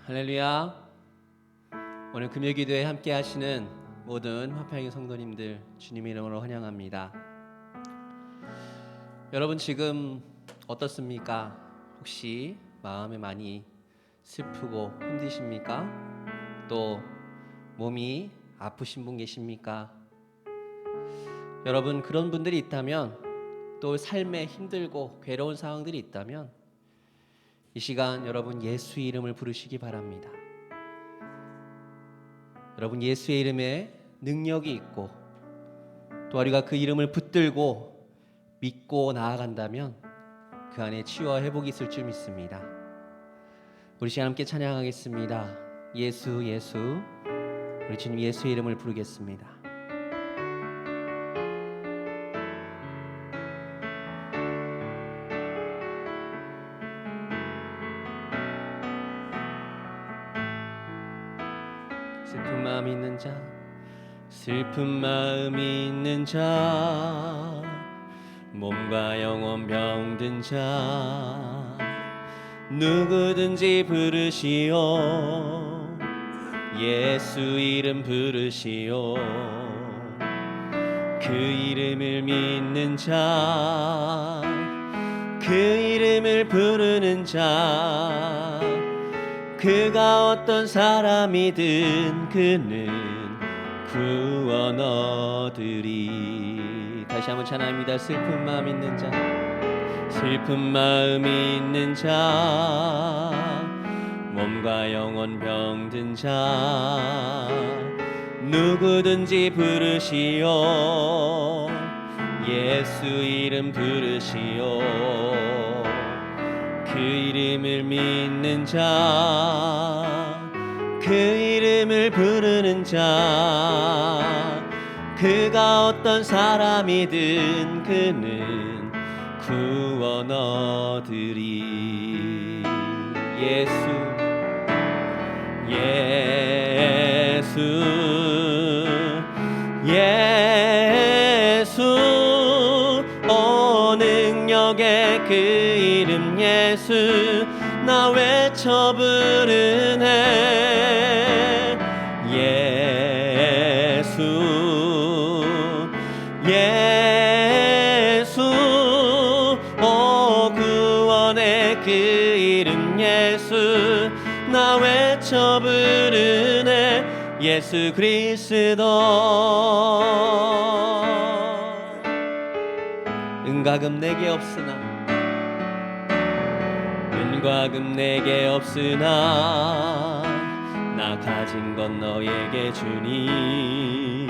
할렐루야. 오늘 금요기도에 함께 하시는 모든 화평의 성도님들 주님의 이름으로 환영합니다. 여러분 지금 어떻습니까? 혹시 마음이 많이 슬프고 힘드십니까? 또 몸이 아프신 분 계십니까? 여러분 그런 분들이 있다면, 또 삶에 힘들고 괴로운 상황들이 있다면 이 시간 여러분 예수의 이름을 부르시기 바랍니다. 여러분 예수의 이름에 능력이 있고, 또 우리가 그 이름을 붙들고 믿고 나아간다면 그 안에 치유와 회복이 있을 줄 믿습니다. 우리 시간 함께 찬양하겠습니다. 예수 예수. 우리 주님 예수의 이름을 부르겠습니다. 슬픈 마음 있는 자, 슬픈 마음 있는 자, 몸과 영혼 병든 자, 누구든지 부르시오. 예수 이름 부르시오. 그 이름을 믿는 자, 그 이름을 부르는 자, 그가 어떤 사람이든 그는 구원 얻으리. 다시 한번 찬양합니다. 슬픈 마음 있는 자, 슬픈 마음 있는 자, 몸과 영혼 병든 자, 누구든지 부르시오. 예수 이름 부르시오. 그 이름을 믿는 자, 그 이름을 부르는 자, 그가 어떤 사람이든 그는 구원 얻으리. 예수 예수 예수. 오 능력의 그 이름 예수, 나 외쳐 부르네. 예수 예수. 오 구원의 그 이름 예수, 나 외쳐 부르네. 예수 그리스도. 은과 금 내게 없으나, 은과 금 내게 없으나, 나 가진 건 너에게 주니.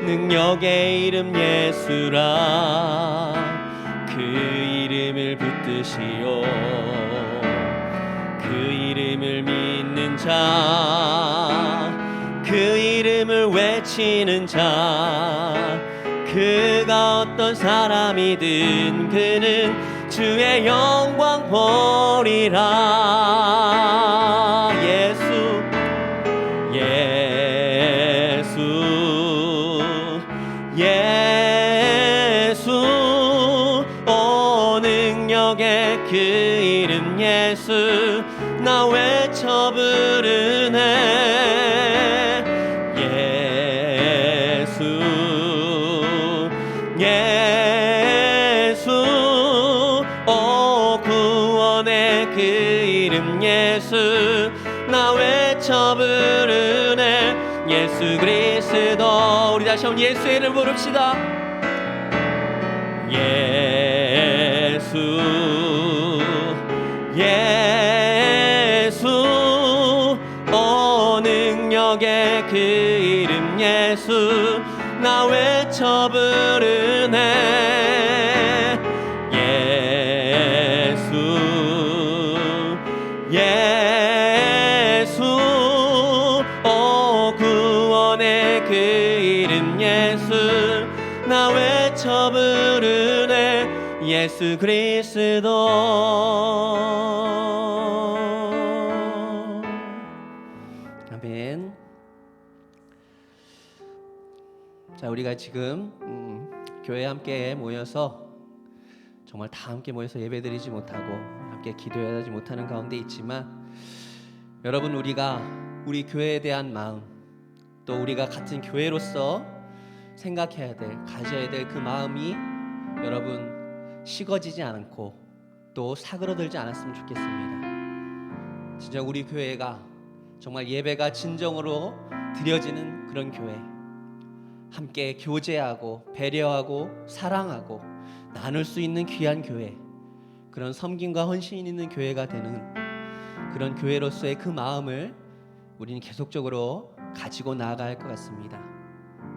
능력의 이름 예수라. 그 이름을 붙드시오. 그 이름을 믿는 자, 그 이름을 외치는 자, 그가 어떤 사람이든 그는 주의 영광 보리라. 예수 예수 예수. 오 능력의 그 이름 예수, 나 외쳐 부르네. 예수 예수. 오 구원의 그 이름 예수, 나 외쳐 부르네. 예수 그리스도. 우리 다시 한번 예수의 이름을 부릅시다. 예수 예수. 오 능력의 그 이름 예수, 나 외쳐 부르네. 예수 예수. 오 구원의 그 이름 예수, 나 외쳐 부르네. 예수 그리스도. 아멘. 자, 우리가 지금 교회에 함께 모여서 정말 다 함께 모여서 예배드리지 못하고 함께 기도하지 못하는 가운데 있지만, 여러분, 우리가 우리 교회에 대한 마음, 또 우리가 같은 교회로서 생각해야 될, 가져야 될 그 마음이 여러분 식어지지 않고 또 사그러들지 않았으면 좋겠습니다. 진짜 우리 교회가 정말 예배가 진정으로 드려지는 그런 교회, 함께 교제하고 배려하고 사랑하고 나눌 수 있는 귀한 교회, 그런 섬김과 헌신 있는 교회가 되는 그런 교회로서의 그 마음을 우리는 계속적으로 가지고 나아가야 할 것 같습니다.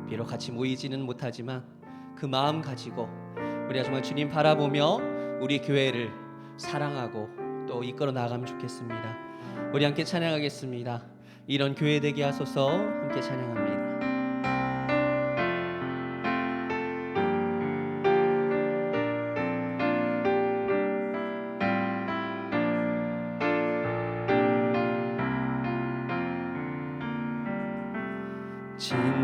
비록 같이 모이지는 못하지만 그 마음 가지고 우리가 정말 주님 바라보며 우리 교회를 사랑하고 또 이끌어 나가면 좋겠습니다. 우리 함께 찬양하겠습니다. 이런 교회 되게 하소서. 함께 찬양합니다.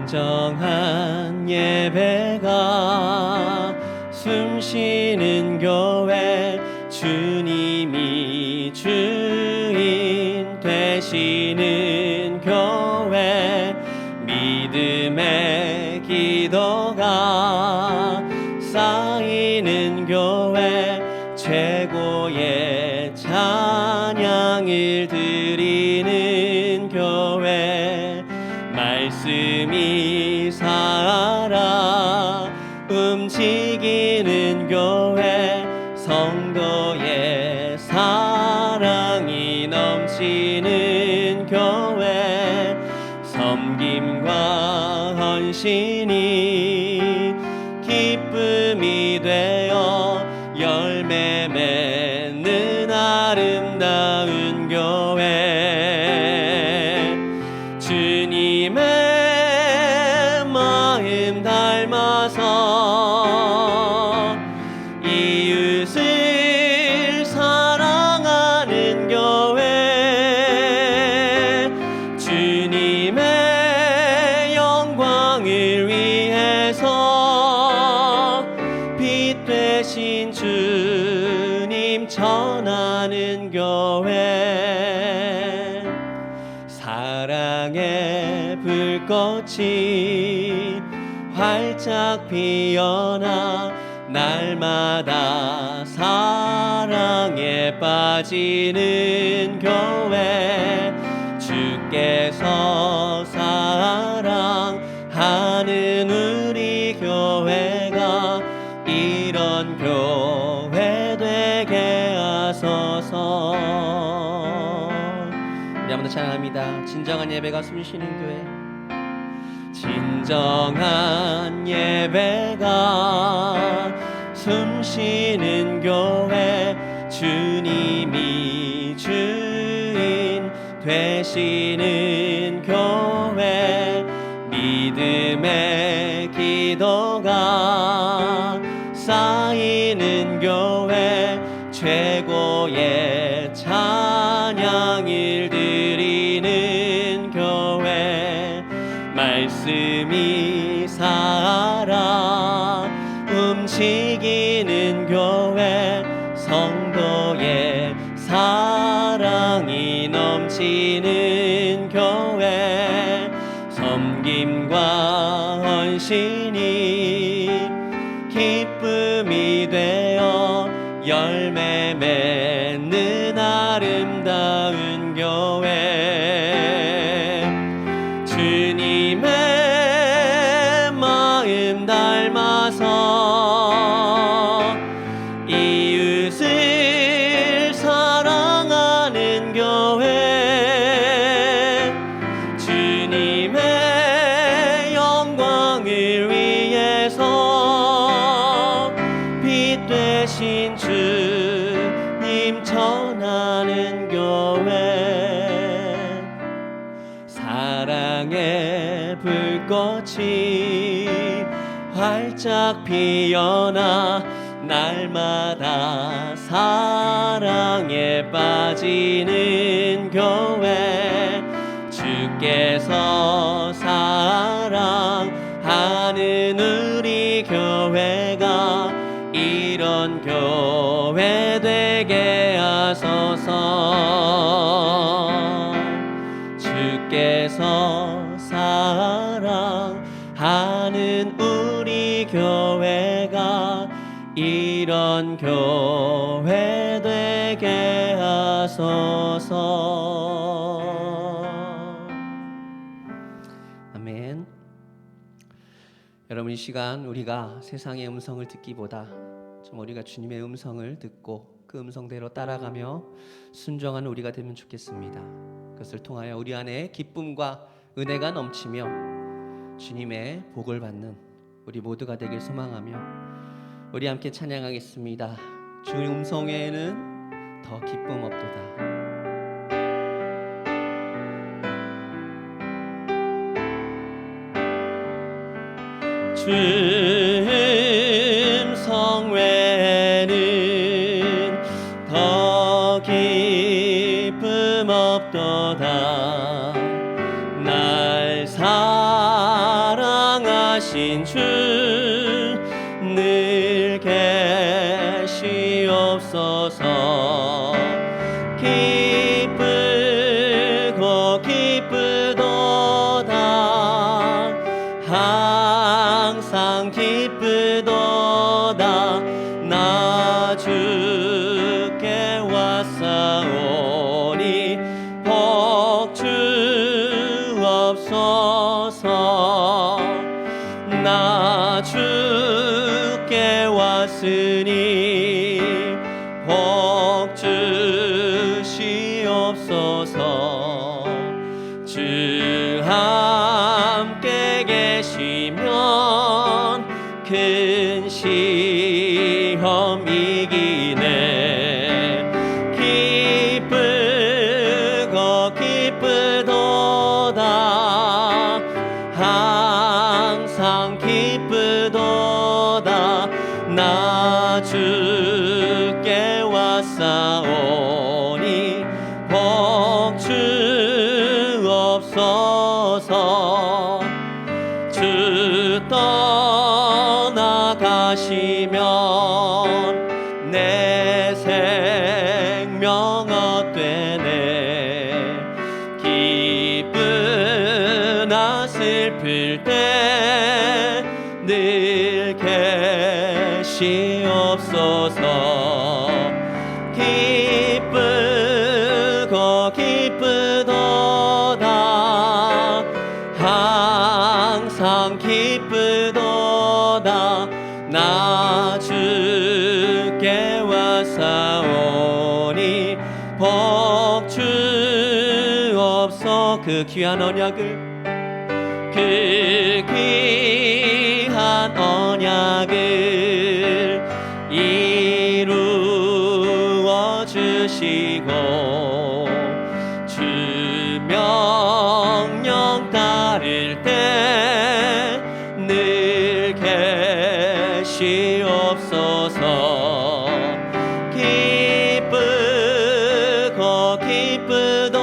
진정한 예배가 숨쉬는 교회, 주님이 주인 되시는 교회, 믿음의 기도가 쌓이는 교회, 최고의 찬양을 드리는 교회, 말씀이 살아 움직이는 교회, 성도의 사랑이 넘치는 교회, 섬김과 헌신이 기쁨이 되어 열매 맺는 아름다운 교회, 주님의 마음 닮아서 이웃을 사랑하는 교회, 주님의 영광을 위해서 빛 되신 주님 전하는 교회, 사랑의 불꽃이 활짝 피어나 날마다 사랑에 빠지는 교회, 주께서 사랑하는 우리 교회가 이런 교회 되게 하소서. 우리 한번 더 찬양합니다. 진정한 예배가 숨쉬는 교회, 진정한 예배가 숨쉬는 교회, 주님이 주인 되시는 교회, 믿음의 기도가 쌓이는 교회, 최고의 찬양을 드리는 교회, 말씀이 살아 움직이는 교회, 성도의 사랑이 넘치는 교회, 섬김과 헌신이 기쁨이 되어 열매 맺는 아름다운 교회, 주님의 마음 닮아서 이웃을 사랑하는 교회, 주님의 영광을 위해서 빛 되신 주님 전하는 교회, 사랑의 불꽃이 활짝 피어나 날마다 사랑에 빠지는 교회, 주께서 사랑하는 우리 교회가 이런 교회 되게 하소서. 위해서 사랑하는 우리 교회가 이런 교회 되게 하소서. 아멘. 여러분, 이 시간 우리가 세상의 음성을 듣기보다 좀 우리가 주님의 음성을 듣고 그 음성대로 따라가며 순종하는 우리가 되면 좋겠습니다. 그것을 통하여 우리 안에 기쁨과 은혜가 넘치며 주님의 복을 받는 우리 모두가 되길 소망하며 우리 함께 찬양하겠습니다. 주의 음성 외에는 더 기쁨 없도다. 주의 음성 외에는 더 기쁨 없도다. 날 사랑하신 주 늘 계시옵소서. 기쁘고 기쁘도다. 항상 기쁘도다. 나 주께 왔사오니 복 주옵소서. 나 주께 왔으니 복 주시옵소서. 주 함께 계시면 큰 시험 이기네. 기쁘고 기쁘도다. 항상 기쁘도다. 나 주께 왔사오니 복 주옵소서. 주 떠나가시면 내 생명 헛되네. 기쁘나 슬플 때 늘 계시옵소서. 기쁘고 기쁘도다. 항상 기쁘도다. 나 주께 왔사오니 복 주옵소서. 그 귀한 언약을 이루어 주시고 주 명령 따를 때 늘 계시옵소서. 기쁘고 기쁘도다.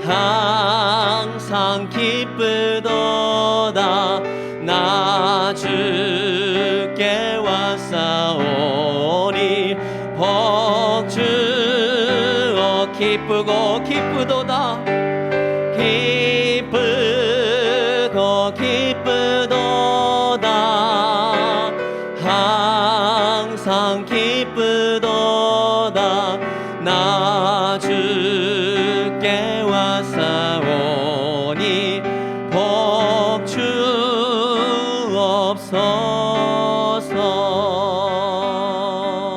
항상 기쁘도다. 나 주께 왔사오니 복 주어. 기쁘고 기쁘도다. 기쁘고 기쁘도다. 항상 기쁘도다. 나 주께 왔사오니 복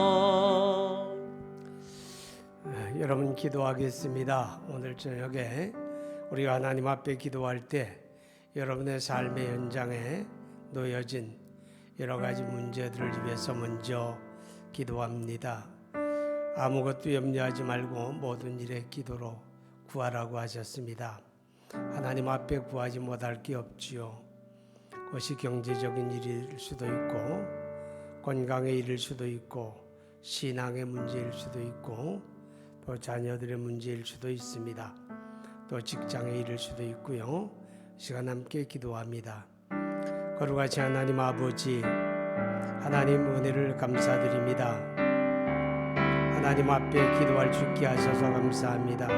주옵소서. 여러분, 기도하겠습니다. 오늘 저녁에 우리가 하나님 앞에 기도할 때 여러분의 삶의 현장에 놓여진 여러 가지 문제들을 위해서 먼저 기도합니다. 아무것도 염려하지 말고 모든 일에 기도로 구하라고 하셨습니다. 하나님 앞에 구하지 못할 게 없지요. 그것이 경제적인 일일 수도 있고 건강의 일일 수도 있고 신앙의 문제일 수도 있고 또 자녀들의 문제일 수도 있습니다. 또 직장의 일일 수도 있고요. 시간 함께 기도합니다. 거룩하신 하나님 아버지, 하나님 은혜를 감사드립니다. 하나님 앞에 기도할 수 있게 하셔서 감사합니다.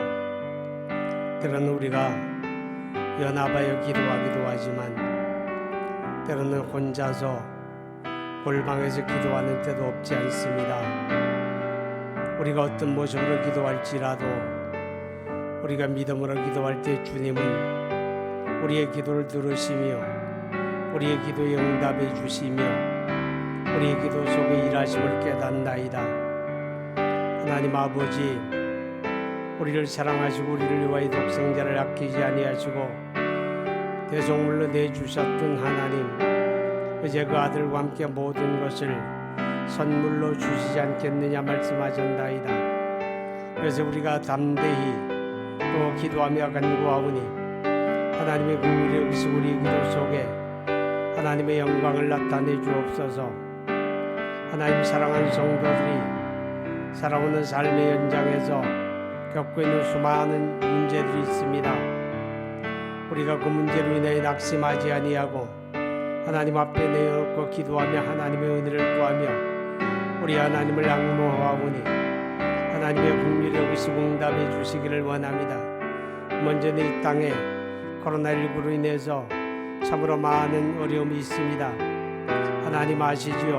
때로는 우리가 연합하여 기도하기도 하지만 때로는 혼자서 골방에서 기도하는 때도 없지 않습니다. 우리가 어떤 모습으로 기도할지라도 우리가 믿음으로 기도할 때 주님은 우리의 기도를 들으시며 우리의 기도에 응답해 주시며 우리의 기도 속에 일하심을 깨닫나이다. 하나님 아버지, 우리를 사랑하시고 우리를 위하여 독생자를 아끼지 아니하시고 대속물로 내주셨던 하나님, 이제 그 아들과 함께 모든 것을 선물로 주시지 않겠느냐 말씀하셨나이다. 그래서 우리가 담대히 또 기도하며 간구하오니 하나님의 긍휼이 여기서 우리 기도 속에 하나님의 영광을 나타내 주옵소서. 하나님 사랑하는 성도들이 살아오는 삶의 현장에서 겪고 있는 수많은 문제들이 있습니다. 우리가 그 문제로 인해 낙심하지 아니하고 하나님 앞에 내어놓고 기도하며 하나님의 은혜를 구하며 우리 하나님을 앙모하오니 하나님의 긍휼이 여기서 응답해 주시기를 원합니다. 먼저는 이 땅에 코로나19로 인해서 참으로 많은 어려움이 있습니다. 하나님 아시지요?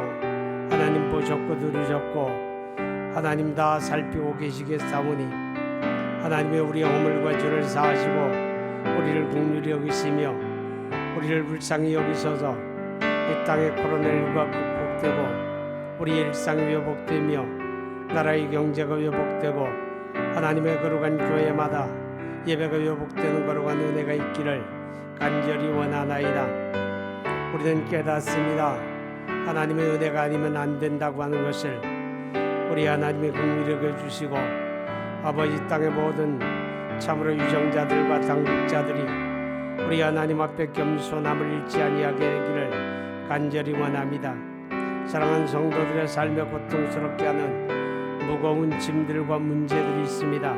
하나님 보셨고 들으셨고 하나님 다 살피고 계시겠사오니 하나님의 우리의 허물과 죄를 사하시고 우리를 긍휼히 여기시며 우리를 불쌍히 여기셔서 이 땅의 코로나19가 극복되고 우리의 일상이 회복되며 나라의 경제가 회복되고 하나님의 거룩한 교회마다 예배가 회복되는 거룩한 은혜가 있기를 간절히 원하나이다. 우리는 깨닫습니다. 하나님의 은혜가 아니면 안 된다고 하는 것을 우리 하나님의 긍휼히 여겨주시고 아버지 땅의 모든 참으로 유정자들과 당국자들이 우리 하나님 앞에 겸손함을 잃지 아니하게 되기를 간절히 원합니다. 사랑하는 성도들의 삶에 고통스럽게 하는 무거운 짐들과 문제들이 있습니다.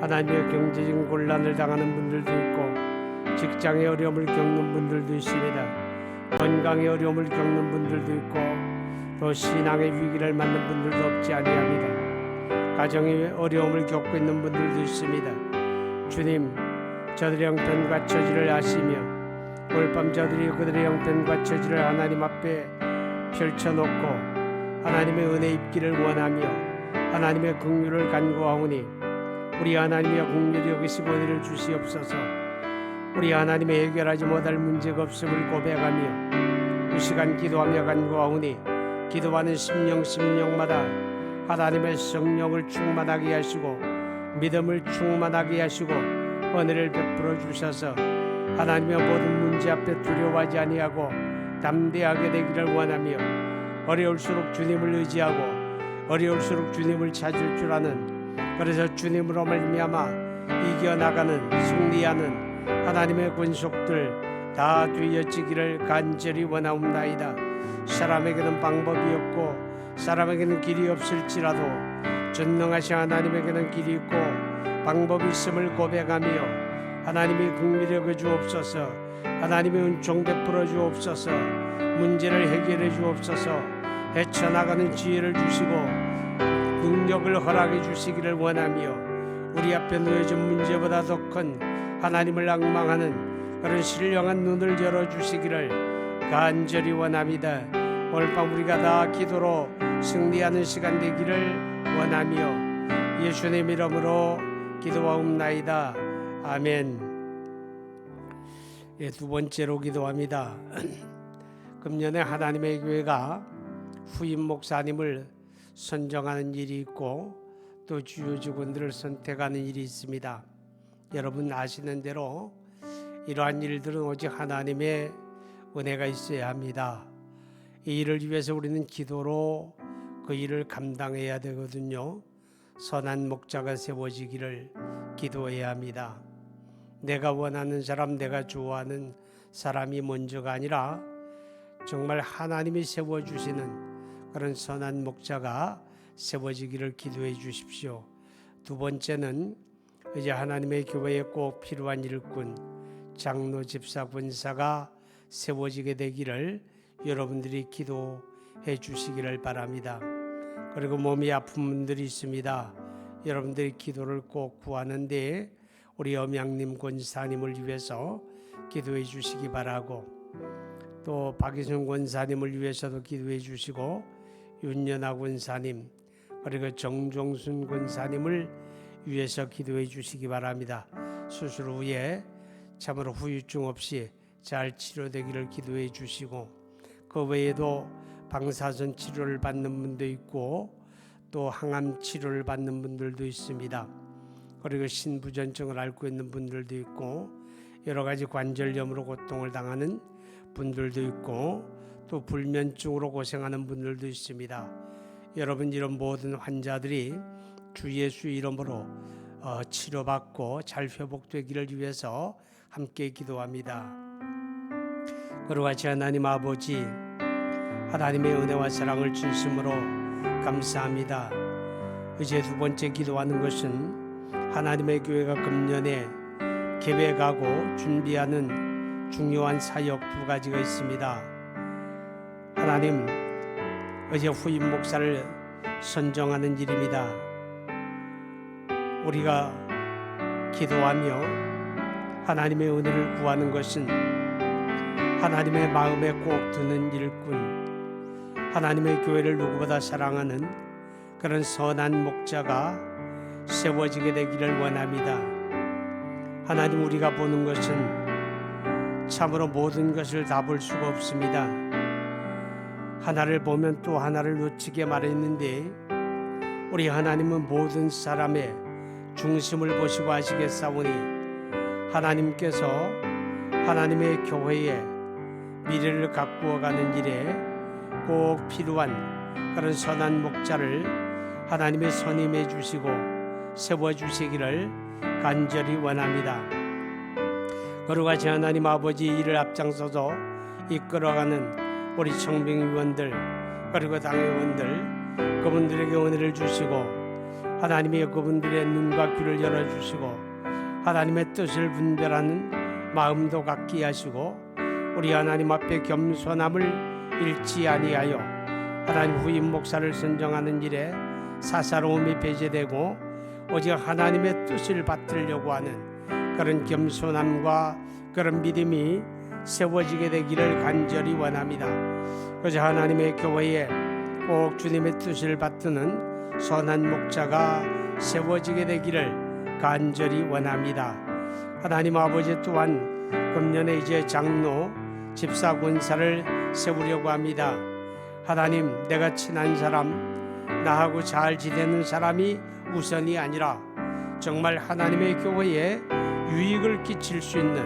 하나님의 경제적인 곤란을 당하는 분들도 있고 직장의 어려움을 겪는 분들도 있습니다. 건강의 어려움을 겪는 분들도 있고 또 신앙의 위기를 맞는 분들도 없지 아니합니다. 가정의 어려움을 겪고 있는 분들도 있습니다. 주님, 저들의 형편과 처지를 아시며 오늘 밤 저들이 그들의 형편과 처지를 하나님 앞에 펼쳐놓고 하나님의 은혜 입기를 원하며 하나님의 긍휼을 간구하오니 우리 하나님의 긍휼이 여기시고 은혜를 주시옵소서. 우리 하나님의 해결하지 못할 문제가 없음을 고백하며 이 시간 기도하며 간구하오니 기도하는 심령마다 하나님의 성령을 충만하게 하시고 믿음을 충만하게 하시고 은혜를 베풀어 주셔서 하나님의 모든 문제 앞에 두려워하지 아니하고 담대하게 되기를 원하며 어려울수록 주님을 의지하고 어려울수록 주님을 찾을 줄 아는 그래서 주님으로 말미암아 이겨나가는 승리하는 하나님의 권속들 다 되어지기를 간절히 원하옵나이다. 사람에게는 방법이 없고 사람에게는 길이 없을지라도 전능하신 하나님에게는 길이 있고 방법이 있음을 고백하며 하나님이 긍휼히 여겨 주옵소서. 하나님의 은총 베풀어 주옵소서. 문제를 해결해 주옵소서. 헤쳐나가는 지혜를 주시고 능력을 허락해 주시기를 원하며 우리 앞에 놓여진 문제보다 더 큰 하나님을 앙망하는 그런 신령한 눈을 열어주시기를 간절히 원합니다. 오늘 밤 우리가 다 기도로 승리하는 시간 되기를 원하며 예수님 이름으로 기도하옵나이다. 아멘. 두 번째로 기도합니다. 금년에 하나님의 교회가 후임 목사님을 선정하는 일이 있고 또 주요 직원들을 선택하는 일이 있습니다. 여러분 아시는 대로 이러한 일들은 오직 하나님의 은혜가 있어야 합니다. 이 일을 위해서 우리는 기도로 그 일을 감당해야 되거든요. 선한 목자가 세워지기를 기도해야 합니다. 내가 원하는 사람, 내가 좋아하는 사람이 먼저가 아니라 정말 하나님이 세워주시는 그런 선한 목자가 세워지기를 기도해 주십시오. 두 번째는 이제 하나님의 교회에 꼭 필요한 일꾼, 장로, 집사, 권사가 세워지게 되기를 여러분들이 기도해 주시기를 바랍니다. 그리고 몸이 아픈 분들이 있습니다. 여러분들이 기도를 꼭 구하는데 우리 엄양님 권사님을 위해서 기도해 주시기 바라고, 또 박희순 권사님을 위해서도 기도해 주시고, 윤연아 권사님 그리고 정종순 권사님을 위해서 기도해 주시기 바랍니다. 수술 후에 참으로 후유증 없이 잘 치료되기를 기도해 주시고, 그 외에도 방사선 치료를 받는 분도 있고 또 항암 치료를 받는 분들도 있습니다. 그리고 신부전증을 앓고 있는 분들도 있고 여러 가지 관절염으로 고통을 당하는 분들도 있고 또 불면증으로 고생하는 분들도 있습니다. 여러분, 이런 모든 환자들이 주 예수 이름으로 치료받고 잘 회복되기를 위해서 함께 기도합니다. 그리고 같이 하나님 아버지, 하나님의 은혜와 사랑을 진심으로 감사합니다. 이제 두 번째 기도하는 것은 하나님의 교회가 금년에 계획하고 준비하는 중요한 사역 두 가지가 있습니다. 하나님, 이제 후임 목사를 선정하는 일입니다. 우리가 기도하며 하나님의 은혜를 구하는 것은 하나님의 마음에 꼭 드는 일꾼, 하나님의 교회를 누구보다 사랑하는 그런 선한 목자가 세워지게 되기를 원합니다. 하나님, 우리가 보는 것은 참으로 모든 것을 다 볼 수가 없습니다. 하나를 보면 또 하나를 놓치게 말했는데, 우리 하나님은 모든 사람의 중심을 보시고 하시겠사오니 하나님께서 하나님의 교회에 미래를 가꾸어가는 일에 꼭 필요한 그런 선한 목자를 하나님의 선임해 주시고 세워주시기를 간절히 원합니다. 그리고 같이 하나님 아버지, 이를 앞장서서 이끌어가는 우리 청빙위원들 그리고 당회원들, 그분들에게 은혜를 주시고 하나님의 그분들의 눈과 귀를 열어주시고 하나님의 뜻을 분별하는 마음도 갖게 하시고, 우리 하나님 앞에 겸손함을 잃지 아니하여 하나님 후임 목사를 선정하는 일에 사사로움이 배제되고 오직 하나님의 뜻을 받들려고 하는 그런 겸손함과 그런 믿음이 세워지게 되기를 간절히 원합니다. 그저 하나님의 교회에 꼭 주님의 뜻을 받드는 선한 목자가 세워지게 되기를 간절히 원합니다. 하나님 아버지, 또한 금년에 이제 장로, 집사, 권사를 세우려고 합니다. 하나님, 내가 친한 사람, 나하고 잘 지내는 사람이 우선이 아니라 정말 하나님의 교회에 유익을 끼칠 수 있는,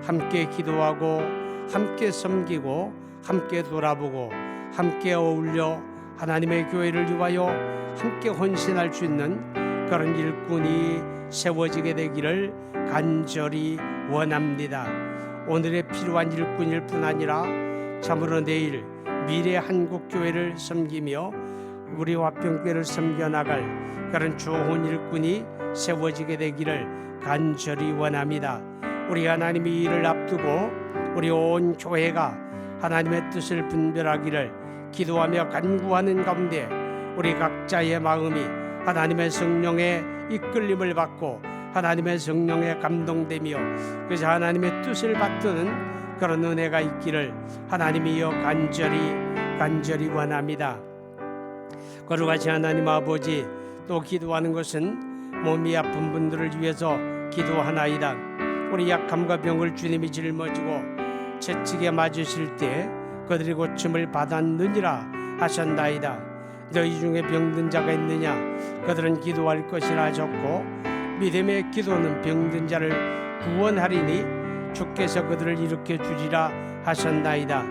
함께 기도하고 함께 섬기고 함께 돌아보고 함께 어울려 하나님의 교회를 위하여 함께 헌신할 수 있는 그런 일꾼이 세워지게 되기를 간절히 원합니다. 오늘의 필요한 일꾼일 뿐 아니라 참으로 내일 미래 한국교회를 섬기며 우리 화평교회를 섬겨나갈 그런 좋은 일꾼이 세워지게 되기를 간절히 원합니다. 우리 하나님이 이 일을 앞두고 우리 온 교회가 하나님의 뜻을 분별하기를 기도하며 간구하는 가운데 우리 각자의 마음이 하나님의 성령의 이끌림을 받고 하나님의 성령에 감동되며 그래서 하나님의 뜻을 받드는 그런 은혜가 있기를 하나님이여 간절히 원합니다. 그리고 같이 하나님 아버지, 또 기도하는 것은 몸이 아픈 분들을 위해서 기도하나이다. 우리 약함과 병을 주님이 짊어지고 채찍에 맞으실 때 그들이 고침을 받았느니라 하셨나이다. 너희 중에 병든 자가 있느냐? 그들은 기도할 것이라 하셨고, 믿음의 기도는 병든 자를 구원하리니 주께서 그들을 일으켜 주리라 하셨나이다.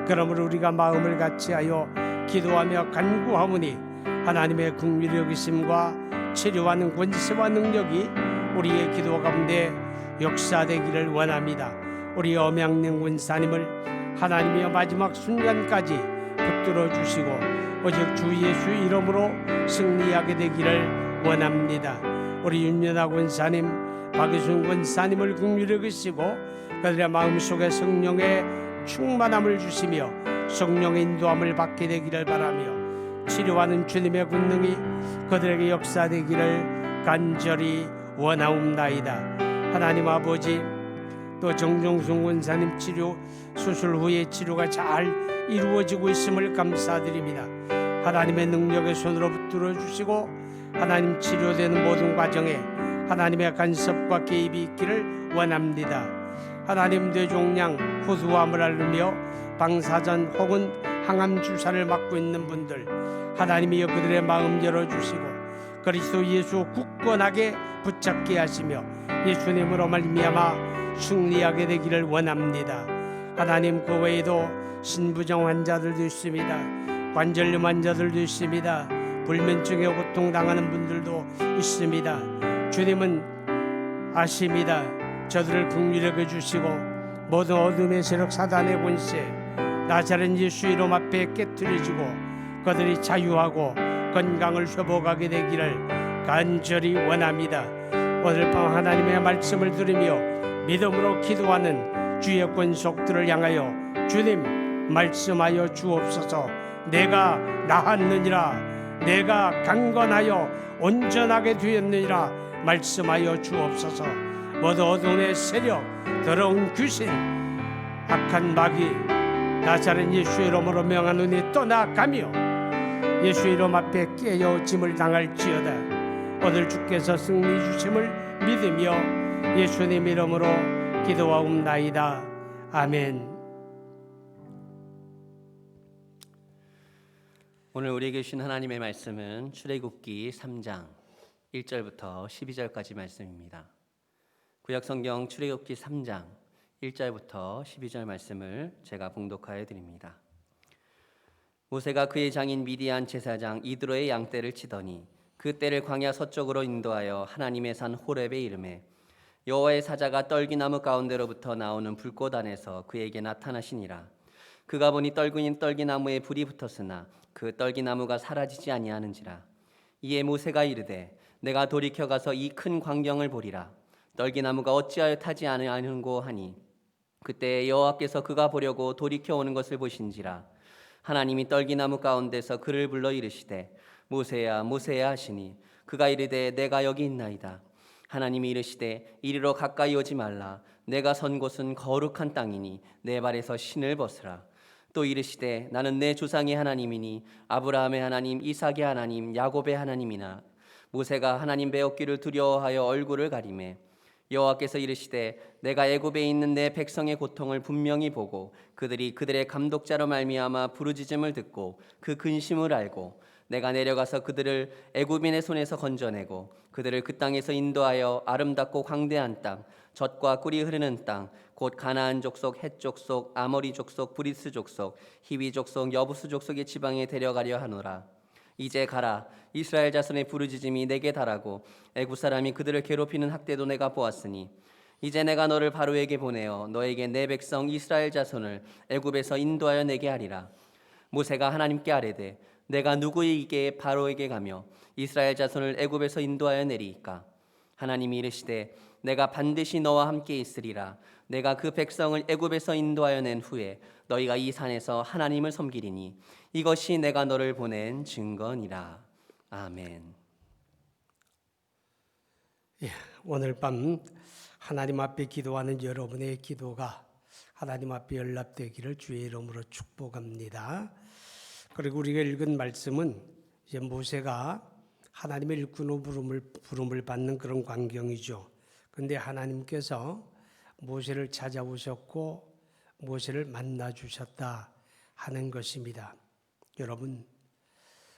그러므로 우리가 마음을 같이하여 기도하며 간구하오니 하나님의 긍휼히 여기심과 치료하는 권세와 능력이 우리의 기도 가운데 역사되기를 원합니다. 우리 엄양령 권사님을 하나님의 마지막 순간까지 붙들어 주시고 오직 주 예수 이름으로 승리하게 되기를 원합니다. 우리 윤연아 권사님, 박희순 권사님을 긍휼히 여기시고 그들의 마음속에 성령의 충만함을 주시며 성령의 인도함을 받게 되기를 바라며 치료하는 주님의 권능이 그들에게 역사되기를 간절히 원하옵나이다. 하나님 아버지, 또 정종순 권사님 치료 수술 후에 치료가 잘 이루어지고 있음을 감사드립니다. 하나님의 능력의 손으로 붙들어 주시고 하나님 치료되는 모든 과정에 하나님의 간섭과 개입이 있기를 원합니다. 하나님 뇌종양 호두암을 앓으며 방사선 혹은 항암 주사를 맞고 있는 분들, 하나님이 그들의 마음 열어주시고 그리스도 예수 굳건하게 붙잡게 하시며 예수님으로 말미암아 승리하게 되기를 원합니다. 하나님, 그 외에도 신부정 환자들도 있습니다. 관절염 환자들도 있습니다. 불면증에 고통당하는 분들도 있습니다. 주님은 아십니다. 저들을 긍휼히 여겨주시고 모든 어둠의 세력 사단의 권세 나자렛 예수 이름 앞에 깨트려지고 그들이 자유하고 건강을 회복하게 되기를 간절히 원합니다. 오늘 밤 하나님의 말씀을 들으며 믿음으로 기도하는 주의 권속들을 향하여 주님 말씀하여 주옵소서. 내가 나았느니라, 내가 강건하여 온전하게 되었느니라 말씀하여 주옵소서. 모든 어둠의 세력, 더러운 귀신, 악한 마귀 나자렛 예수 이름으로 명하노니 떠나가며 예수 이름 앞에 깨어짐을 당할지어다. 오늘 주께서 승리 주심을 믿으며 예수님 이름으로 기도하옵나이다. 아멘. 오늘 우리에게 주신 하나님의 말씀은 출애굽기 3장 1절부터 12절까지 말씀입니다. 구약성경 출애굽기 3장 1절부터 12절 말씀을 제가 봉독하여 드립니다. 모세가 그의 장인 미디안 제사장 이드로의 양떼를 치더니 그 떼를 광야 서쪽으로 인도하여 하나님의 산 호렙에 이르매 여호와의 사자가 떨기나무 가운데로부터 나오는 불꽃 안에서 그에게 나타나시니라. 그가 보니 떨기나무에 불이 붙었으나 그 떨기나무가 사라지지 아니하는지라. 이에 모세가 이르되 내가 돌이켜 가서 이 큰 광경을 보리라. 떨기나무가 어찌하여 타지 아니하는고 하니 그때 여호와께서 그가 보려고 돌이켜 오는 것을 보신지라. 하나님이 떨기나무 가운데서 그를 불러 이르시되 모세야 모세야 하시니 그가 이르되 내가 여기 있나이다. 하나님이 이르시되 이리로 가까이 오지 말라. 내가 선 곳은 거룩한 땅이니 내 발에서 신을 벗으라. 또 이르시되 나는 내 조상의 하나님이니 아브라함의 하나님 이삭의 하나님 야곱의 하나님이나. 모세가 하나님 배웠기를 두려워하여 얼굴을 가리매 여호와께서 이르시되 내가 애굽에 있는 내 백성의 고통을 분명히 보고 그들이 그들의 감독자로 말미암아 부르짖음을 듣고 그 근심을 알고 내가 내려가서 그들을 애굽인의 손에서 건져내고 그들을 그 땅에서 인도하여 아름답고 광대한 땅 젖과 꿀이 흐르는 땅 곧 가나안 족속 헷 족속 아모리 족속 브리스 족속 히위 족속 여부스 족속의 지방에 데려가려 하노라. 이제 가라. 이스라엘 자손의 부르짖음이 내게 달하고 애굽 사람이 그들을 괴롭히는 학대도 내가 보았으니 이제 내가 너를 바로에게 보내어 너에게 내 백성 이스라엘 자손을 애굽에서 인도하여 내게 하리라. 모세가 하나님께 아뢰되 내가 누구에게 바로에게 가며 이스라엘 자손을 애굽에서 인도하여 내리이까. 하나님이 이르시되 내가 반드시 너와 함께 있으리라. 내가 그 백성을 애굽에서 인도하여 낸 후에 너희가 이 산에서 하나님을 섬기리니 이것이 내가 너를 보낸 증거니라. 아멘. 오늘 밤 하나님 앞에 기도하는 여러분의 기도가 하나님 앞에 연락되기를 주의 이름으로 축복합니다. 그리고 우리가 읽은 말씀은 이제 모세가 하나님의 일꾼으로 부름을 받는 그런 광경이죠. 그런데 하나님께서 모세를 찾아오셨고 모세를 만나 주셨다 하는 것입니다. 여러분,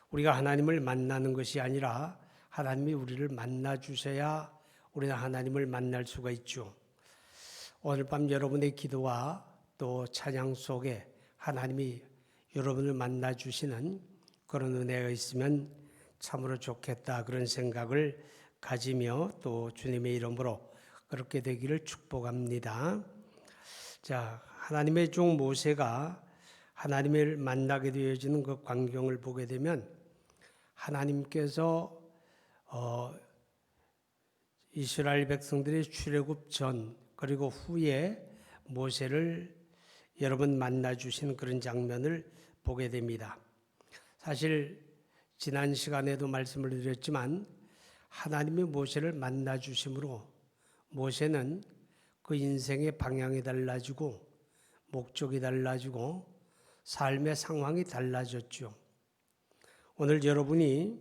우리가 하나님을 만나는 것이 아니라 하나님이 우리를 만나 주셔야 우리는 하나님을 만날 수가 있죠. 오늘 밤 여러분의 기도와 또 찬양 속에 하나님이 여러분을 만나 주시는 그런 은혜가 있으면 참으로 좋겠다, 그런 생각을 가지며 또 주님의 이름으로 그렇게 되기를 축복합니다. 자, 하나님의 종 모세가 하나님을 만나게 되어지는 그 광경을 보게 되면 하나님께서 이스라엘 백성들의 출애굽 전 그리고 후에 모세를 여러분 만나 주신 그런 장면을 보게 됩니다. 사실 지난 시간에도 말씀을 드렸지만 하나님이 모세를 만나 주심으로 모세는 그 인생의 방향이 달라지고 목적이 달라지고 삶의 상황이 달라졌죠. 오늘 여러분이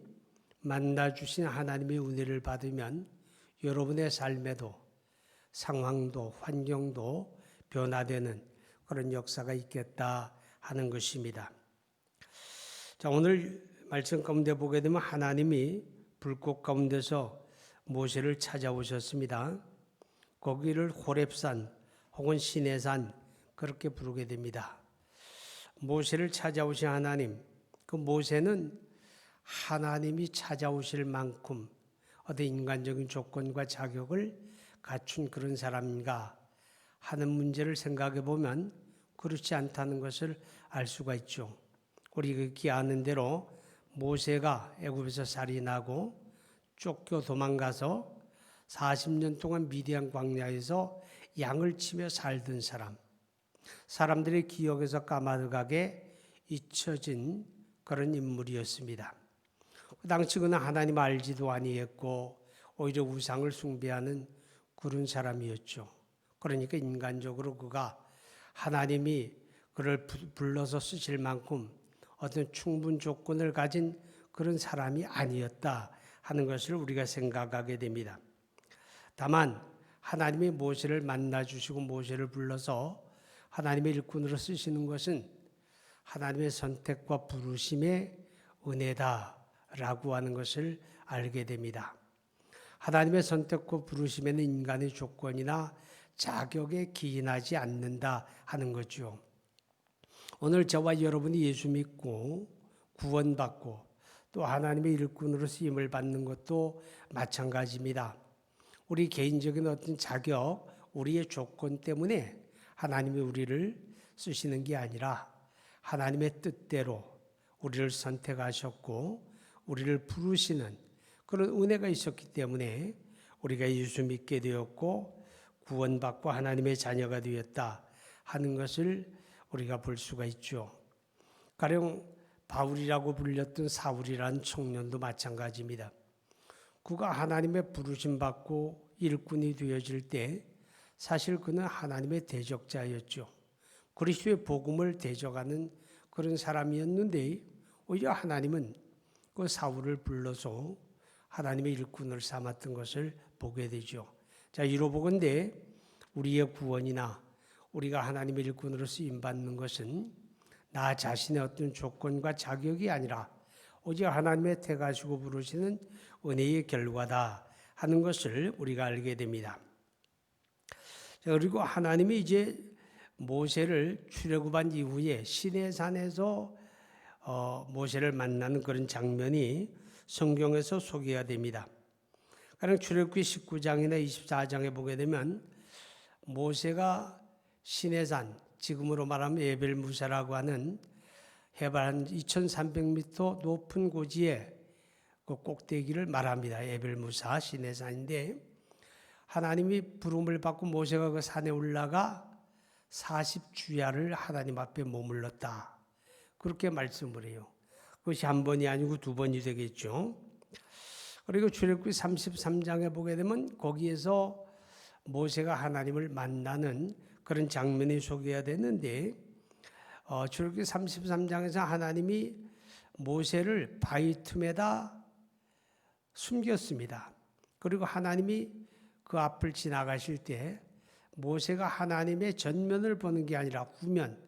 만나주신 하나님의 은혜를 받으면 여러분의 삶에도 상황도 환경도 변화되는 그런 역사가 있겠다 하는 것입니다. 자, 오늘 말씀 가운데 보게 되면 하나님이 불꽃 가운데서 모세를 찾아오셨습니다. 거기를 호렙산 혹은 시내산 그렇게 부르게 됩니다. 모세를 찾아오신 하나님, 그 모세는 하나님이 찾아오실 만큼 어떤 인간적인 조건과 자격을 갖춘 그런 사람인가 하는 문제를 생각해 보면 그렇지 않다는 것을 알 수가 있죠. 우리 익히 아는 대로 모세가 애굽에서 살인하고 쫓겨 도망가서 40년 동안 미디안 광야에서 양을 치며 살던 사람, 사람들의 기억에서 까마득하게 잊혀진 그런 인물이었습니다. 그 당시 그는 하나님 알지도 아니했고 오히려 우상을 숭배하는 그런 사람이었죠. 그러니까 인간적으로 그가 하나님이 그를 불러서 쓰실 만큼 어떤 충분 조건을 가진 그런 사람이 아니었다 하는 것을 우리가 생각하게 됩니다. 다만 하나님이 모세를 만나 주시고 모세를 불러서 하나님의 일꾼으로 쓰시는 것은 하나님의 선택과 부르심의 은혜다라고 하는 것을 알게 됩니다. 하나님의 선택과 부르심에는 인간의 조건이나 자격에 기인하지 않는다 하는 거죠. 오늘 저와 여러분이 예수 믿고 구원받고 또 하나님의 일꾼으로 쓰임을 받는 것도 마찬가지입니다. 우리 개인적인 어떤 자격, 우리의 조건 때문에 하나님이 우리를 쓰시는 게 아니라 하나님의 뜻대로 우리를 선택하셨고 우리를 부르시는 그런 은혜가 있었기 때문에 우리가 예수 믿게 되었고 구원받고 하나님의 자녀가 되었다 하는 것을 우리가 볼 수가 있죠. 가령 바울이라고 불렸던 사울이라는 청년도 마찬가지입니다. 그가 하나님의 부르심 받고 일꾼이 되어질 때 사실 그는 하나님의 대적자였죠. 그리스도의 복음을 대적하는 그런 사람이었는데 오히려 하나님은 그 사울을 불러서 하나님의 일꾼을 삼았던 것을 보게 되죠. 자, 이로보건대 우리의 구원이나 우리가 하나님의 일꾼으로 쓰임받는 것은 나 자신의 어떤 조건과 자격이 아니라 오직 하나님의 택하시고 부르시는 은혜의 결과다 하는 것을 우리가 알게 됩니다. 그리고 하나님이 이제 모세를 출애굽한 이후에 시내산에서 모세를 만나는 그런 장면이 성경에서 소개가 됩니다. 가령 출애굽기 19장이나 24장에 보게 되면 모세가 시내산, 지금으로 말하면 에벨무사라고 하는 해발 한 2300m 높은 고지에 그 꼭대기를 말합니다. 에벨무사 시내산인데 하나님이 부름을 받고 모세가 그 산에 올라가 40주야를 하나님 앞에 머물렀다. 그렇게 말씀을 해요. 그것이 한 번이 아니고 두 번이 되겠죠. 그리고 출애굽기 33장에 보게 되면 거기에서 모세가 하나님을 만나는 그런 장면이 소개가 되는데 출애굽기 33장에서 하나님이 모세를 바위 틈에다 숨겼습니다. 그리고 하나님이 그 앞을 지나가실 때 모세가 하나님의 전면을 보는 게 아니라 후면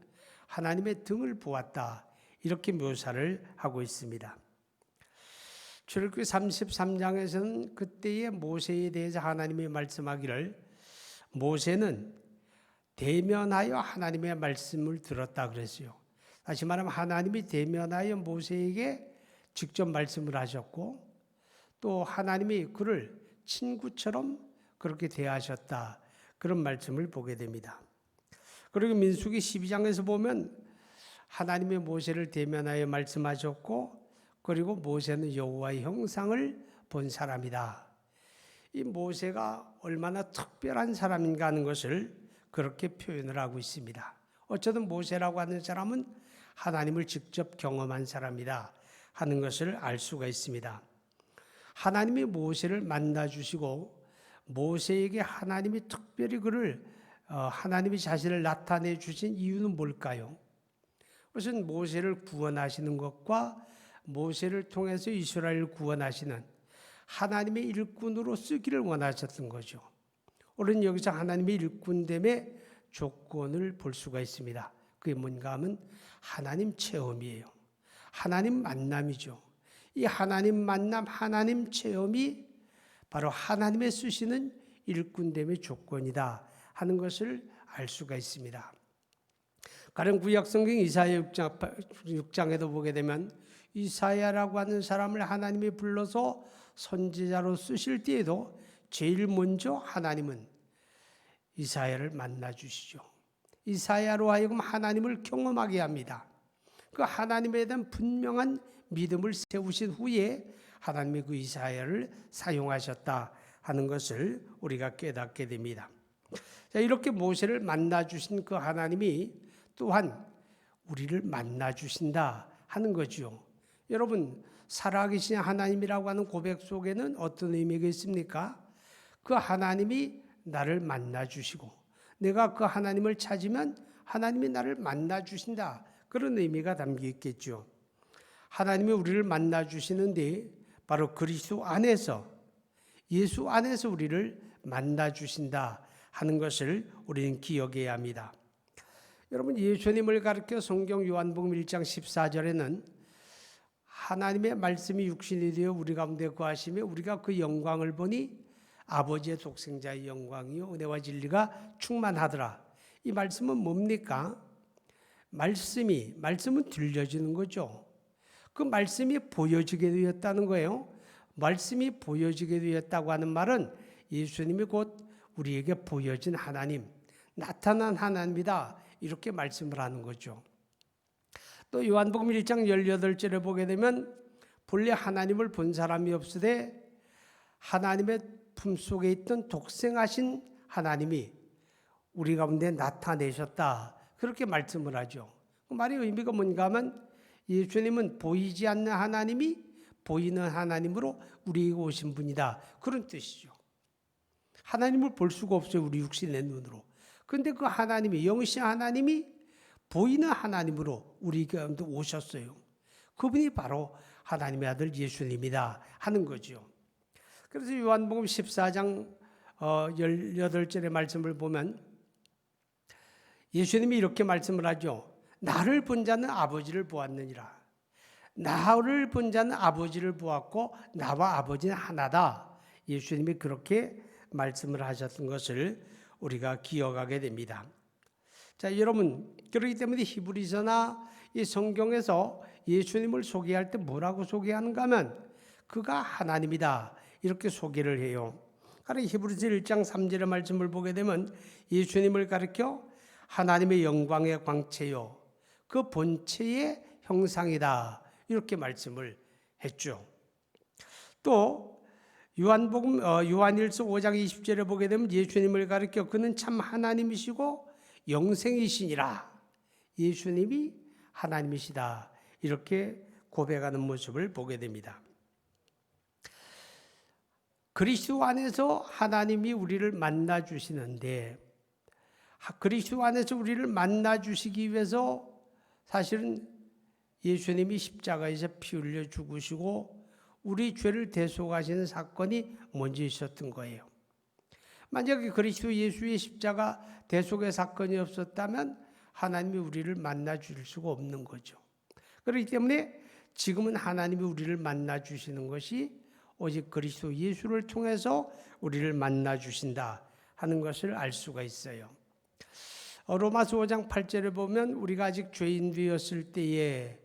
하나님의 등을 보았다. 이렇게 묘사를 하고 있습니다. 출애굽기 33장에서는 그때의 모세에 대해서 하나님이 말씀하기를 모세는 대면하여 하나님의 말씀을 들었다 그랬어요. 다시 말하면 하나님이 대면하여 모세에게 직접 말씀을 하셨고 또 하나님이 그를 친구처럼 그렇게 대하셨다. 그런 말씀을 보게 됩니다. 그리고 민수기 12장에서 보면 하나님이 모세를 대면하여 말씀하셨고 그리고 모세는 여호와의 형상을 본 사람이다. 이 모세가 얼마나 특별한 사람인가 하는 것을 그렇게 표현을 하고 있습니다. 어쩌든 모세라고 하는 사람은 하나님을 직접 경험한 사람이다 하는 것을 알 수가 있습니다. 하나님이 모세를 만나 주시고 모세에게 하나님이 특별히 하나님이 자신을 나타내 주신 이유는 뭘까요? 그것은 모세를 구원하시는 것과 모세를 통해서 이스라엘을 구원하시는 하나님의 일꾼으로 쓰기를 원하셨던 거죠. 우리는 여기서 하나님의 일꾼됨의 조건을 볼 수가 있습니다. 그게 뭔가 하면 하나님 체험이에요. 하나님 만남이죠. 이 하나님 만남, 하나님 체험이 바로 하나님의 쓰시는 일꾼됨의 조건이다 하는 것을 알 수가 있습니다. 가령 구약성경 이사야 6장에도 보게 되면 이사야라고 하는 사람을 하나님이 불러서 선지자로 쓰실 때에도 제일 먼저 하나님은 이사야를 만나 주시죠. 이사야로 하여금 하나님을 경험하게 합니다. 그 하나님에 대한 분명한 믿음을 세우신 후에 하나님이 그 이사야를 사용하셨다 하는 것을 우리가 깨닫게 됩니다. 자, 이렇게 모세를 만나 주신 그 하나님이 또한 우리를 만나 주신다 하는 거죠. 여러분, 살아계신 하나님이라고 하는 고백 속에는 어떤 의미가 있습니까? 그 하나님이 나를 만나 주시고 내가 그 하나님을 찾으면 하나님이 나를 만나 주신다. 그런 의미가 담겨 있겠죠. 하나님이 우리를 만나 주시는데 바로 그리스도 안에서, 예수 안에서 우리를 만나 주신다 하는 것을 우리는 기억해야 합니다. 여러분, 예수님을 가리켜 성경 요한복음 1장 14절에는 하나님의 말씀이 육신이 되어 우리 가운데 거하시며 우리가 그 영광을 보니 아버지의 독생자의 영광이요 은혜와 진리가 충만하더라. 이 말씀은 뭡니까? 말씀은 들려지는 거죠. 그 말씀이 보여지게 되었다는 거예요. 말씀이 보여지게 되었다고 하는 말은 예수님이 곧 우리에게 보여진 하나님, 나타난 하나님이다. 이렇게 말씀을 하는 거죠. 또 요한복음 1장 18절에 보게 되면 본래 하나님을 본 사람이 없으되 하나님의 품속에 있던 독생하신 하나님이 우리 가운데 나타내셨다. 그렇게 말씀을 하죠. 그 말의 의미가 뭔가 하면 예수님은 보이지 않는 하나님이 보이는 하나님으로 우리에게 오신 분이다. 그런 뜻이죠. 하나님을 볼 수가 없어요. 우리 육신의 눈으로. 그런데 그 하나님이, 영신 하나님이 보이는 하나님으로 우리에게 오셨어요. 그분이 바로 하나님의 아들 예수님이다 하는 거죠. 그래서 요한복음 14장 18절의 말씀을 보면 예수님이 이렇게 말씀을 하죠. 나를 본 자는 아버지를 보았느니라. 나를 본 자는 아버지를 보았고 나와 아버지는 하나다. 예수님이 그렇게 말씀을 하셨던 것을 우리가 기억하게 됩니다. 자, 여러분, 그렇기 때문에 히브리서나 이 성경에서 예수님을 소개할 때 뭐라고 소개하는가 하면 그가 하나님이다. 이렇게 소개를 해요. 그러니까 히브리서 1장 3절의 말씀을 보게 되면 예수님을 가리켜 하나님의 영광의 광채요. 그 본체의 형상이다. 이렇게 말씀을 했죠. 또 요한일서 5장 20절에 보게 되면 예수님을 가리켜 그는 참 하나님이시고 영생이시니라. 예수님이 하나님이시다. 이렇게 고백하는 모습을 보게 됩니다. 그리스도 안에서 하나님이 우리를 만나 주시는데 그리스도 안에서 우리를 만나 주시기 위해서 사실은 예수님이 십자가에서 피 흘려 죽으시고 우리 죄를 대속하시는 사건이 먼저 있었던 거예요. 만약에 그리스도 예수의 십자가 대속의 사건이 없었다면 하나님이 우리를 만나 주실 수가 없는 거죠. 그렇기 때문에 지금은 하나님이 우리를 만나 주시는 것이 오직 그리스도 예수를 통해서 우리를 만나 주신다 하는 것을 알 수가 있어요. 로마서 5장 8절에 보면 우리가 아직 죄인 되었을 때에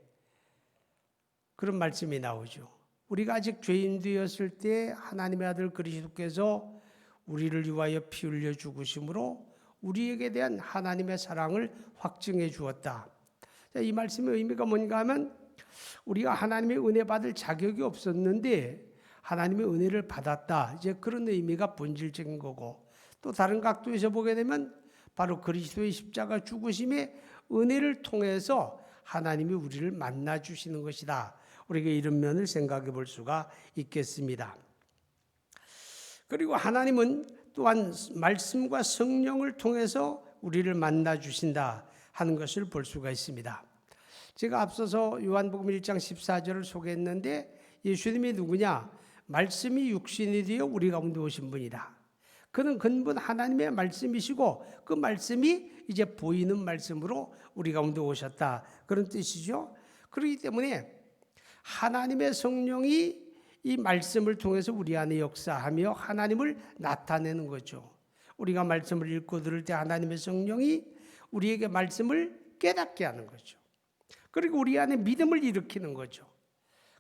그런 말씀이 나오죠. 우리가 아직 죄인 되었을 때 하나님의 아들 그리스도께서 우리를 위하여 피 흘려 죽으심으로 우리에게 대한 하나님의 사랑을 확증해 주었다. 이 말씀의 의미가 뭔가 하면 우리가 하나님의 은혜 받을 자격이 없었는데 하나님의 은혜를 받았다. 이제 그런 의미가 본질적인 거고 또 다른 각도에서 보게 되면 바로 그리스도의 십자가 죽으심의 은혜를 통해서 하나님이 우리를 만나 주시는 것이다. 우리가 이런 면을 생각해 볼 수가 있겠습니다. 그리고 하나님은 또한 말씀과 성령을 통해서 우리를 만나 주신다 하는 것을 볼 수가 있습니다. 제가 앞서서 요한복음 1장 14절을 소개했는데 예수님이 누구냐? 말씀이 육신이 되어 우리 가운데 오신 분이다. 그는 근본 하나님의 말씀이시고 그 말씀이 이제 보이는 말씀으로 우리 가운데 오셨다. 그런 뜻이죠. 그렇기 때문에 하나님의 성령이 이 말씀을 통해서 우리 안에 역사하며 하나님을 나타내는 거죠. 우리가 말씀을 읽고 들을 때 하나님의 성령이 우리에게 말씀을 깨닫게 하는 거죠. 그리고 우리 안에 믿음을 일으키는 거죠.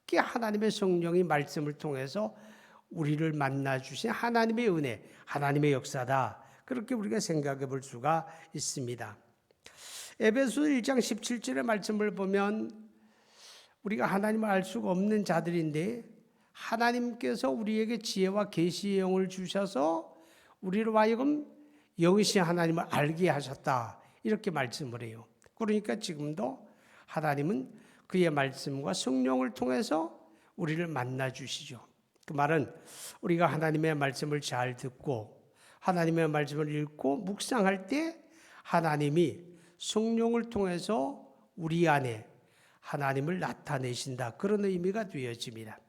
그게 하나님의 성령이 말씀을 통해서 우리를 만나 주신 하나님의 은혜, 하나님의 역사다. 그렇게 우리가 생각해 볼 수가 있습니다. 에베소서 1장 17절의 말씀을 보면 우리가 하나님을 알 수가 없는 자들인데 하나님께서 우리에게 지혜와 계시의 영을 주셔서 우리로 하여금 영이신 하나님을 알게 하셨다. 이렇게 말씀을 해요. 그러니까 지금도 하나님은 그의 말씀과 성령을 통해서 우리를 만나 주시죠. 그 말은 우리가 하나님의 말씀을 잘 듣고 하나님의 말씀을 읽고 묵상할 때 하나님이 성령을 통해서 우리 안에 하나님을 나타내신다. 그런 의미가 되어집니다.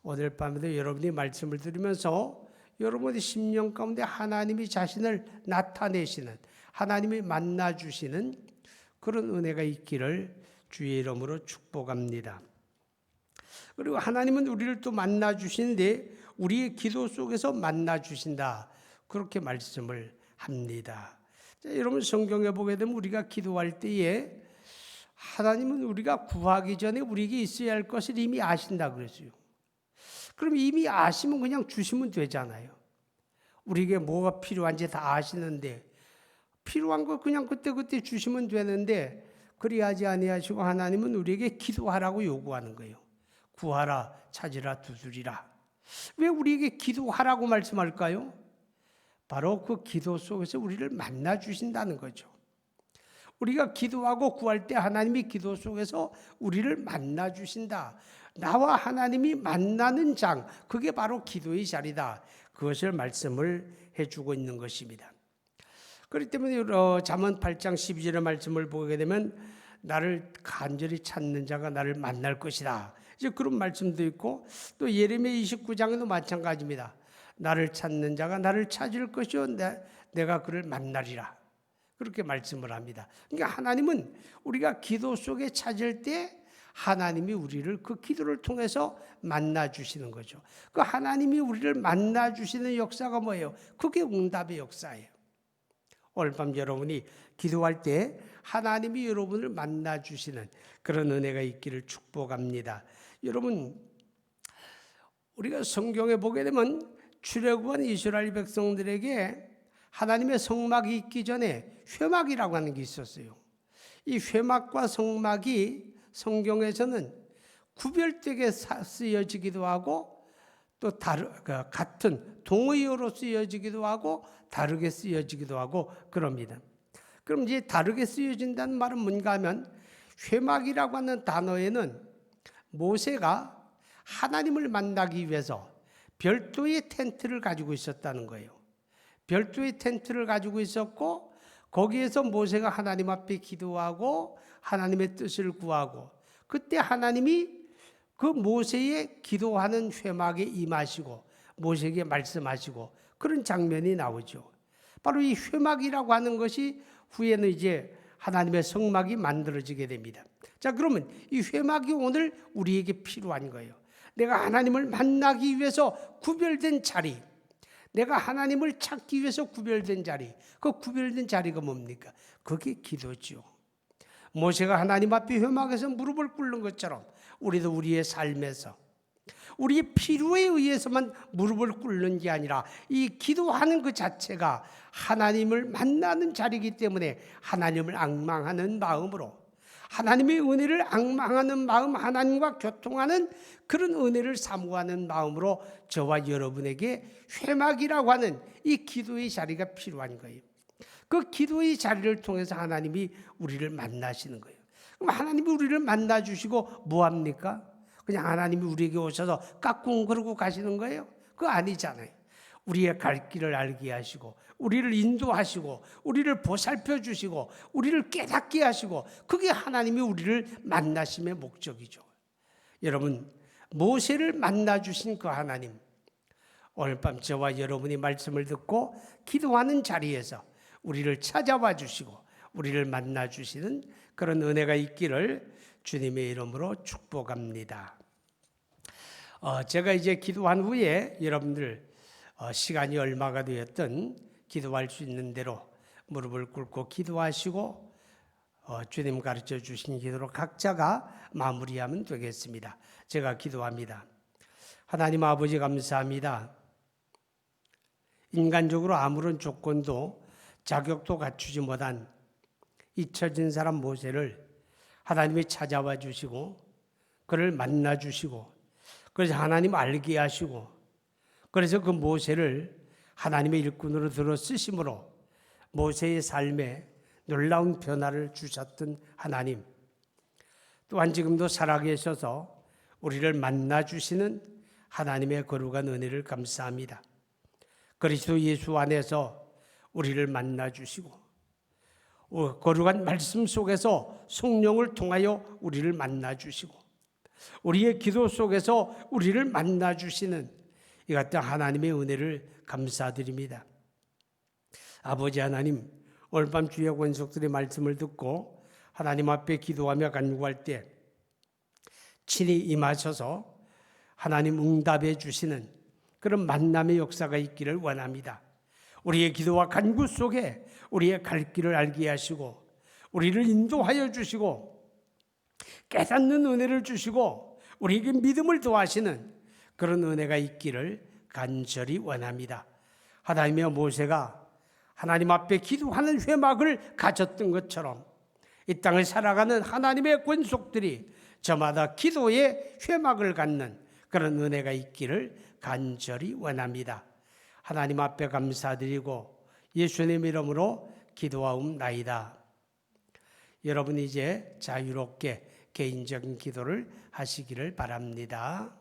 오늘 밤에도 여러분이 말씀을 들으면서 여러분의 심령 가운데 하나님이 자신을 나타내시는, 하나님이 만나 주시는 그런 은혜가 있기를 주의 이름으로 축복합니다. 그리고 하나님은 우리를 또 만나 주시는데 우리의 기도 속에서 만나 주신다. 그렇게 말씀을 합니다. 자, 여러분 성경에 보게 되면 우리가 기도할 때에 하나님은 우리가 구하기 전에 우리에게 있어야 할 것을 이미 아신다 그랬어요. 그럼 이미 아시면 그냥 주시면 되잖아요. 우리에게 뭐가 필요한지 다 아시는데 필요한 거 그냥 그때그때 주시면 되는데 그리하지 아니하시고 하나님은 우리에게 기도하라고 요구하는 거예요. 구하라, 찾으라, 두드리라. 왜 우리에게 기도하라고 말씀할까요? 바로 그 기도 속에서 우리를 만나 주신다는 거죠. 우리가 기도하고 구할 때 하나님이 기도 속에서 우리를 만나 주신다. 나와 하나님이 만나는 장, 그게 바로 기도의 자리다. 그것을 말씀을 해주고 있는 것입니다. 그렇기 때문에 잠언 8장 12절의 말씀을 보게 되면 나를 간절히 찾는 자가 나를 만날 것이다. 이제 그런 말씀도 있고 또 예레미야 29장에도 마찬가지입니다. 나를 찾는 자가 나를 찾을 것이요 내가 그를 만나리라. 그렇게 말씀을 합니다. 그러니까 하나님은 우리가 기도 속에 찾을 때 하나님이 우리를 그 기도를 통해서 만나 주시는 거죠. 그 하나님이 우리를 만나 주시는 역사가 뭐예요? 그게 응답의 역사예요. 오늘 밤 여러분이 기도할 때 하나님이 여러분을 만나 주시는 그런 은혜가 있기를 축복합니다. 여러분 우리가 성경에 보게 되면 출애굽한 이스라엘 백성들에게 하나님의 성막이 있기 전에 회막이라고 하는 게 있었어요. 이 회막과 성막이 성경에서는 구별되게 쓰여지기도 하고 또 같은 동의어로 쓰여지기도 하고 다르게 쓰여지기도 하고 그럽니다. 그럼 이제 다르게 쓰여진다는 말은 뭔가 하면 회막이라고 하는 단어에는 모세가 하나님을 만나기 위해서 별도의 텐트를 가지고 있었다는 거예요. 별도의 텐트를 가지고 있었고 거기에서 모세가 하나님 앞에 기도하고 하나님의 뜻을 구하고 그때 하나님이 그 모세의 기도하는 회막에 임하시고 모세에게 말씀하시고 그런 장면이 나오죠. 바로 이 회막이라고 하는 것이 후에는 이제 하나님의 성막이 만들어지게 됩니다. 자, 그러면 이 회막이 오늘 우리에게 필요한 거예요. 내가 하나님을 만나기 위해서 구별된 자리, 내가 하나님을 찾기 위해서 구별된 자리, 그 구별된 자리가 뭡니까? 그게 기도죠. 모세가 하나님 앞에 회막에서 무릎을 꿇는 것처럼 우리도 우리의 삶에서 우리의 필요에 의해서만 무릎을 꿇는 게 아니라 이 기도하는 그 자체가 하나님을 만나는 자리이기 때문에 하나님을 앙망하는 마음으로 하나님의 은혜를 앙망하는 마음, 하나님과 교통하는 그런 은혜를 사모하는 마음으로 저와 여러분에게 회막이라고 하는 이 기도의 자리가 필요한 거예요. 그 기도의 자리를 통해서 하나님이 우리를 만나시는 거예요. 그럼 하나님이 우리를 만나주시고 뭐합니까? 그냥 하나님이 우리에게 오셔서 까꿍 그러고 가시는 거예요? 그거 아니잖아요. 우리의 갈 길을 알게 하시고 우리를 인도하시고 우리를 보살펴 주시고 우리를 깨닫게 하시고 그게 하나님이 우리를 만나심의 목적이죠. 여러분, 모세를 만나 주신 그 하나님, 오늘 밤 저와 여러분이 말씀을 듣고 기도하는 자리에서 우리를 찾아와 주시고 우리를 만나 주시는 그런 은혜가 있기를 주님의 이름으로 축복합니다. 제가 이제 기도한 후에 여러분들 시간이 얼마가 되었든 기도할 수 있는 대로 무릎을 꿇고 기도하시고 주님 가르쳐 주신 기도로 각자가 마무리하면 되겠습니다. 제가 기도합니다. 하나님 아버지 감사합니다. 인간적으로 아무런 조건도 자격도 갖추지 못한 잊혀진 사람 모세를 하나님이 찾아와 주시고 그를 만나 주시고 그래서 하나님 알게 하시고 그래서 그 모세를 하나님의 일꾼으로 들어 쓰심으로 모세의 삶에 놀라운 변화를 주셨던 하나님, 또한 지금도 살아계셔서 우리를 만나 주시는 하나님의 거룩한 은혜를 감사합니다. 그리스도 예수 안에서 우리를 만나 주시고 거룩한 말씀 속에서 성령을 통하여 우리를 만나 주시고 우리의 기도 속에서 우리를 만나 주시는 이 같은 하나님의 은혜를 감사드립니다. 아버지 하나님, 오늘 밤 주의 권속들의 말씀을 듣고 하나님 앞에 기도하며 간구할 때 친히 임하셔서 하나님 응답해 주시는 그런 만남의 역사가 있기를 원합니다. 우리의 기도와 간구 속에 우리의 갈 길을 알게 하시고 우리를 인도하여 주시고 깨닫는 은혜를 주시고 우리에게 믿음을 더하시는 그런 은혜가 있기를 간절히 원합니다. 하나님의 모세가 하나님 앞에 기도하는 회막을 가졌던 것처럼 이 땅을 살아가는 하나님의 권속들이 저마다 기도의 회막을 갖는 그런 은혜가 있기를 간절히 원합니다. 하나님 앞에 감사드리고 예수님 이름으로 기도하옵나이다. 여러분 이제 자유롭게 개인적인 기도를 하시기를 바랍니다.